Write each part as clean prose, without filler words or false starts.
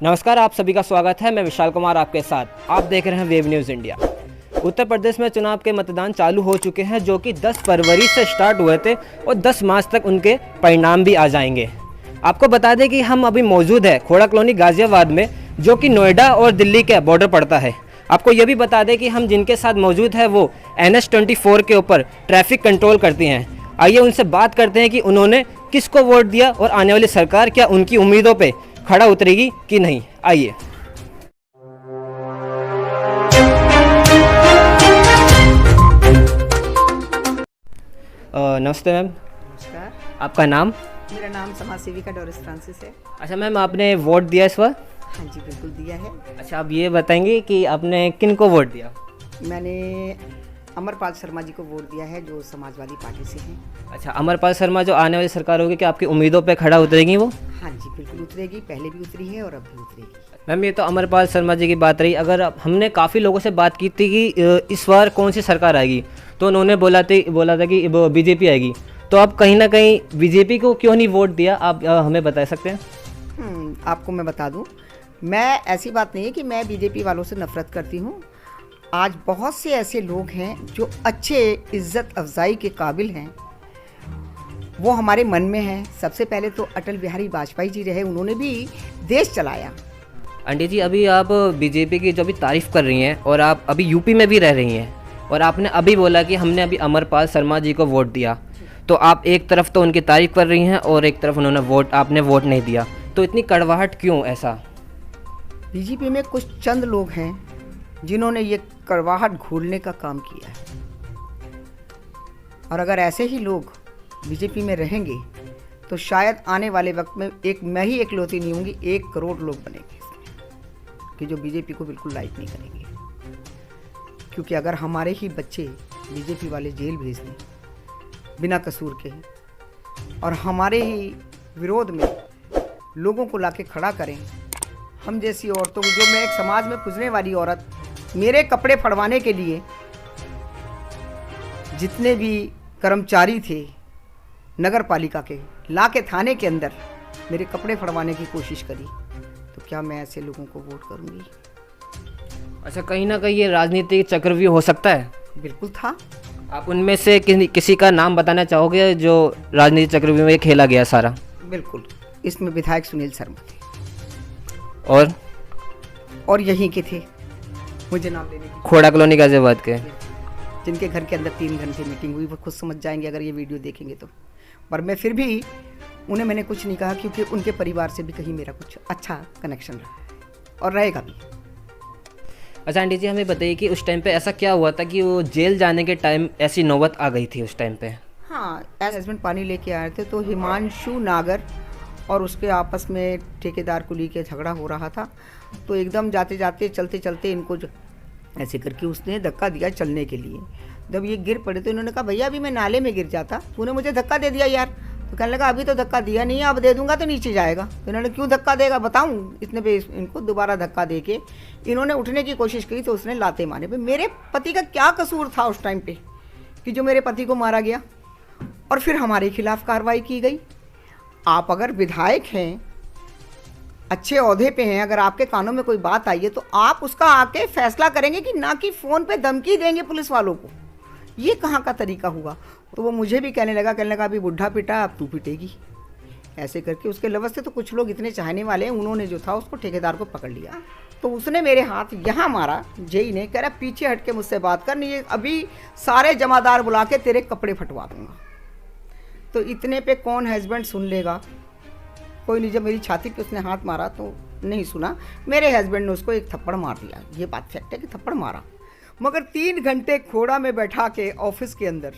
नमस्कार, आप सभी का स्वागत है। मैं विशाल कुमार आपके साथ। आप देख रहे हैं web news India. Uttar Pradesh में चुनाव के मतदान चालू हो चुके हैं, जो कि 10 फरवरी से स्टार्ट हुए थे और 10 मार्च तक उनके परिणाम भी आ जाएंगे। आपको बता दें कि हम अभी मौजूद है खोड़ा कॉलोनी गाज़ियाबाद में, जो कि नोएडा और दिल्ली के बॉर्डर पड़ता है। आपको ये भी बता दें कि हम जिनके साथ मौजूद है वो NH-24 के ऊपर ट्रैफिक कंट्रोल करती हैं। आइए उनसे बात करते हैं कि उन्होंने किसको वोट दिया और आने वाली सरकार क्या उनकी उम्मीदों पे खड़ा उतरेगी कि नहीं। आइए। नमस्ते मैम। नमस्कार। आपका नाम? मेरा नाम समाज सेविका डोरिस फ्रांसिस है। अच्छा मैम, आपने वोट दिया इस बार? हाँ जी, बिल्कुल दिया है। अच्छा, आप ये बताएंगे कि आपने किन को वोट दिया? मैंने अमरपाल शर्मा जी को वोट दिया है, जो समाजवादी पार्टी से हैं। अच्छा, अमरपाल शर्मा जो आने वाली सरकार होगी, क्या आपकी उम्मीदों पे खड़ा उतरेगी वो? हाँ जी, बिल्कुल उतरेगी। पहले भी उतरी है और अब भी उतरेगी। मैम, ये तो अमरपाल शर्मा जी की बात रही। अगर हमने काफ़ी लोगों से बात की थी कि इस बार कौन सी सरकार आएगी, तो उन्होंने बोला था कि बीजेपी आएगी। तो आप कहीं ना कहीं बीजेपी को क्यों नहीं वोट दिया, आप हमें बता सकते हैं? आपको मैं बता दूं, मैं ऐसी बात नहीं है कि मैं बीजेपी वालों से नफरत करती हूँ। आज बहुत से ऐसे लोग हैं जो अच्छे इज्जत अफजाई के काबिल हैं, वो हमारे मन में हैं। सबसे पहले तो अटल बिहारी वाजपेयी जी रहे, उन्होंने भी देश चलाया। आंटी जी, अभी आप बीजेपी की जो भी तारीफ़ कर रही हैं और आप अभी यूपी में भी रह रही हैं, और आपने अभी बोला कि हमने अभी अमरपाल शर्मा जी को वोट दिया, तो आप एक तरफ तो उनकी तारीफ़ कर रही हैं और एक तरफ आपने वोट नहीं दिया, तो इतनी कड़वाहट क्यों ऐसा? बीजेपी में कुछ चंद लोग हैं जिन्होंने ये कड़वाहट घोलने का काम किया है, और अगर ऐसे ही लोग बीजेपी में रहेंगे तो शायद आने वाले वक्त में मैं ही एकलौती नहीं होंगी, 1 करोड़ लोग बनेंगे कि जो बीजेपी को बिल्कुल लाइक नहीं करेंगे। क्योंकि अगर हमारे ही बच्चे बीजेपी वाले जेल भेज दें बिना कसूर के, और हमारे ही विरोध में लोगों को लाके खड़ा करें, हम जैसी औरतों को, जो मैं एक समाज में पूजने वाली औरत, मेरे कपड़े फड़वाने के लिए जितने भी कर्मचारी थे नगर पालिका के, ला के थाने के अंदर मेरे कपड़े फड़वाने की कोशिश करी, तो क्या मैं ऐसे लोगों को वोट करूंगी? अच्छा, कहीं ना कहीं ये राजनीतिक चक्रव्यूह हो सकता है? बिल्कुल था। आप उनमें से किसी का नाम बताना चाहोगे जो राजनीतिक चक्रव्यूह में खेला गया सारा? बिल्कुल, इसमें विधायक सुनील शर्मा थे, और यहीं के थे, मुझे नाम लेने की, खोड़ा कॉलोनी गाज़ियाबाद के, जिनके घर के अंदर 3 घंटे मीटिंग हुई। वो खुद समझ जाएंगे अगर ये वीडियो देखेंगे तो। पर मैं फिर भी उन्हें मैंने कुछ नहीं कहा, क्योंकि उनके परिवार से भी कहीं मेरा कुछ अच्छा कनेक्शन रहा है और रहेगा भी। अच्छा आंटी जी, हमें बताइए कि उस टाइम पे ऐसा क्या हुआ था कि वो जेल जाने के टाइम ऐसी नौबत आ गई थी उस टाइम पे? हाँ, एज हस्बैंड पानी लेके आए थे, तो हिमांशु नागर और उसके आपस में ठेकेदार को लेके झगड़ा हो रहा था। तो एकदम जाते जाते चलते चलते इनको ऐसे करके उसने धक्का दिया चलने के लिए। जब ये गिर पड़े तो इन्होंने कहा, भैया अभी मैं नाले में गिर जाता, तूने मुझे धक्का दे दिया यार। तो कहने लगा, अभी तो धक्का दिया नहीं है, अब दे दूंगा तो नीचे जाएगा। तो इन्होंने, क्यों धक्का देगा बताऊं? इतने पे इनको दोबारा धक्का दे के इन्होंने उठने की कोशिश की, तो उसने लाते मारे। भाई मेरे पति का क्या कसूर था उस टाइम पे कि जो मेरे पति को मारा गया और फिर हमारे खिलाफ कार्रवाई की गई? आप अगर विधायक हैं, अच्छे ओहदे पे हैं, अगर आपके कानों में कोई बात आई है तो आप उसका आके फैसला करेंगे कि ना कि फ़ोन पे धमकी देंगे पुलिस वालों को। ये कहाँ का तरीका हुआ? तो वो मुझे भी कहने लगा अभी बुढ़ा पिटा, अब तू पिटेगी। ऐसे करके उसके लवज से तो कुछ लोग इतने चाहने वाले हैं, उन्होंने जो था उसको ठेकेदार को पकड़ लिया। तो उसने मेरे हाथ यहाँ मारा, जेई ने, कह रहा पीछे हट के मुझसे बात कर, नहीं अभी सारे जमादार बुला के तेरे कपड़े फटवा दूंगा। तो इतने पे कौन हस्बैंड सुन लेगा? कोई नहीं। जब मेरी छाती पे उसने हाथ मारा तो नहीं सुना, मेरे हस्बैंड ने उसको एक थप्पड़ मार दिया। ये बात फैक्ट है कि थप्पड़ मारा, मगर 3 घंटे खोड़ा में बैठा के ऑफिस के अंदर,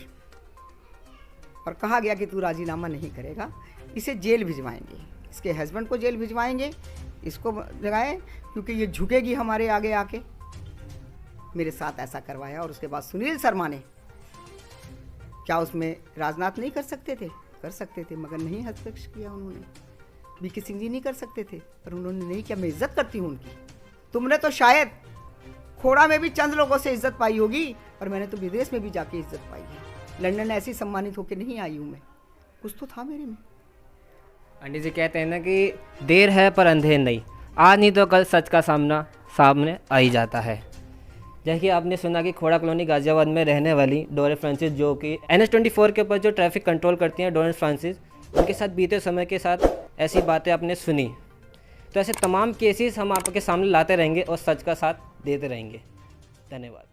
और कहा गया कि तू राजीनामा नहीं करेगा, इसे जेल भिजवाएंगे, इसके हस्बैंड को जेल भिजवाएंगे, इसको जगाएं, क्योंकि ये झुकेगी हमारे आगे आके। मेरे साथ ऐसा करवाया। और उसके बाद सुनील शर्मा ने, क्या उसमें राजनाथ नहीं कर सकते थे? कर सकते थे, मगर नहीं हस्तक्षेप किया उन्होंने। बीके सिंह जी नहीं कर सकते थे, पर उन्होंने नहीं किया। मैं इज्जत करती हूँ उनकी। तुमने तो शायद खोड़ा में भी चंद लोगों से इज्जत पाई होगी, और मैंने तो विदेश में भी जाके इज्जत पाई है। लंदन ऐसी सम्मानित होकर नहीं आई हूँ मैं, कुछ तो था मेरे में। आंटी जी कहते हैं ना कि देर है पर अंधेर नहीं। आज नहीं तो कल सच का सामने आ ही जाता है। जैसे कि आपने सुना कि खोड़ा कॉलोनी गाज़ियाबाद में रहने वाली डोरेन फ्रांसिस, जो कि NH-24 के ऊपर जो ट्रैफिक कंट्रोल करती हैं डोरेन फ्रांसिस, उनके साथ बीते समय के साथ ऐसी बातें आपने सुनी। तो ऐसे तमाम केसेस हम आपके सामने लाते रहेंगे और सच का साथ देते रहेंगे। धन्यवाद।